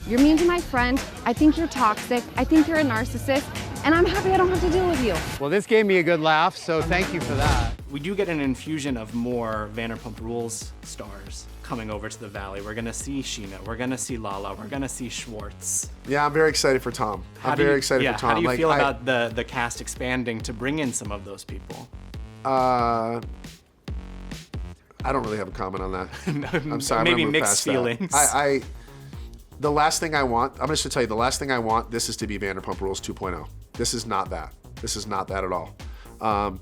You're mean to my friend. I think you're toxic. I think you're a narcissist. And I'm happy I don't have to deal with you. Well, this gave me a good laugh, so thank you for that. We do get an infusion of more Vanderpump Rules stars coming over to the Valley. We're gonna see Scheana, we're gonna see Lala, we're gonna see Schwartz. Yeah, I'm very excited for Tom. I'm very excited for Tom. How do you feel about the cast expanding to bring in some of those people? I don't really have a comment on that. I'm sorry. Maybe I'm mixed feelings. The last thing I want, I'm just gonna tell you, the last thing I want, this is to be Vanderpump Rules 2.0. This is not that. This is not that at all. I'll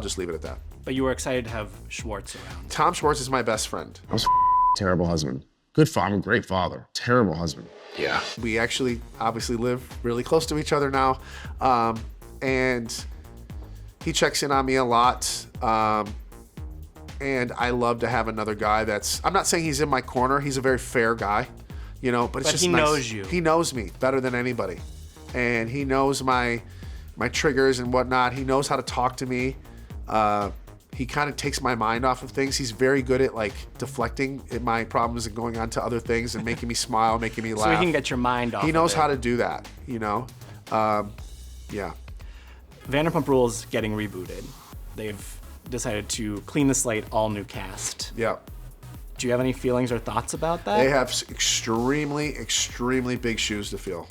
just leave it at that. But you were excited to have Schwartz around. Tom Schwartz is my best friend. I was terrible husband. Good father, great father. Terrible husband. Yeah. We actually obviously live really close to each other now. And he checks in on me a lot. And I love to have another guy I'm not saying he's in my corner. He's a very fair guy, but it's just he nice. knows you. He knows me better than anybody. And he knows my triggers and whatnot. He knows how to talk to me. He kind of takes my mind off of things. He's very good at deflecting my problems and going on to other things and making me smile, making me laugh. So he can get your mind off He knows of it. how to do that, Yeah. Vanderpump Rules getting rebooted. They've decided to clean the slate, all new cast. Yeah. Do you have any feelings or thoughts about that? They have extremely, extremely big shoes to fill.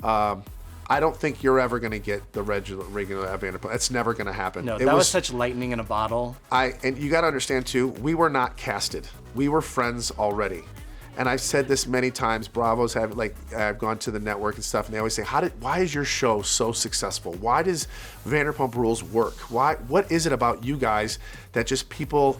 I don't think you're ever going to get the regular Vanderpump. That's never going to happen. No, that was such lightning in a bottle. And you got to understand too, we were not casted. We were friends already. And I've said this many times. Bravo's have I've gone to the network and stuff, and they always say, why is your show so successful? Why does Vanderpump Rules work? What is it about you guys that just people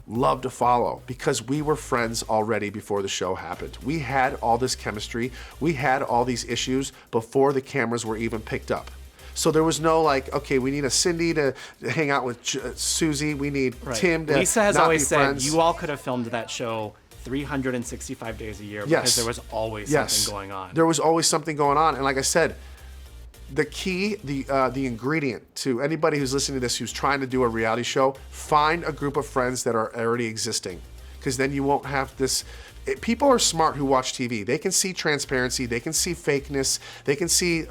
love to follow? Because we were friends already before the show happened. We had all this chemistry. We had all these issues before the cameras were even picked up. So there was no okay, we need a Cindy to hang out with Susie. We need Tim to Lisa has not always be said friends. you all could have filmed that show 365 days a year because there was always something going on. There was always something going on. And like I said, the key, the ingredient to anybody who's listening to this who's trying to do a reality show, find a group of friends that are already existing. Because then you won't have this. People are smart who watch TV. They can see transparency. They can see fakeness. They can see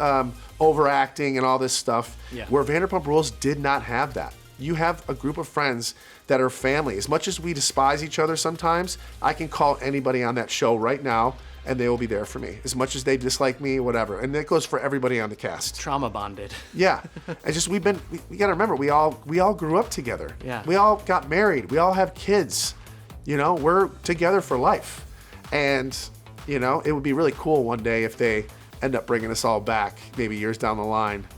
overacting and all this stuff. Yeah. Where Vanderpump Rules did not have that. You have a group of friends that are family. As much as we despise each other sometimes, I can call anybody on that show right now and they will be there for me. As much as they dislike me, whatever. And that goes for everybody on the cast. Trauma bonded. Yeah. And just we gotta remember, we all grew up together. Yeah. We all got married. We all have kids. We're together for life. And, it would be really cool one day if they end up bringing us all back, maybe years down the line,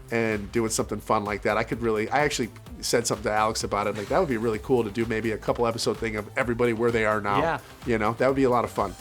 and doing something fun like that. I actually said something to Alex about it. That would be really cool to do maybe a couple episode thing of everybody where they are now. Yeah. That would be a lot of fun.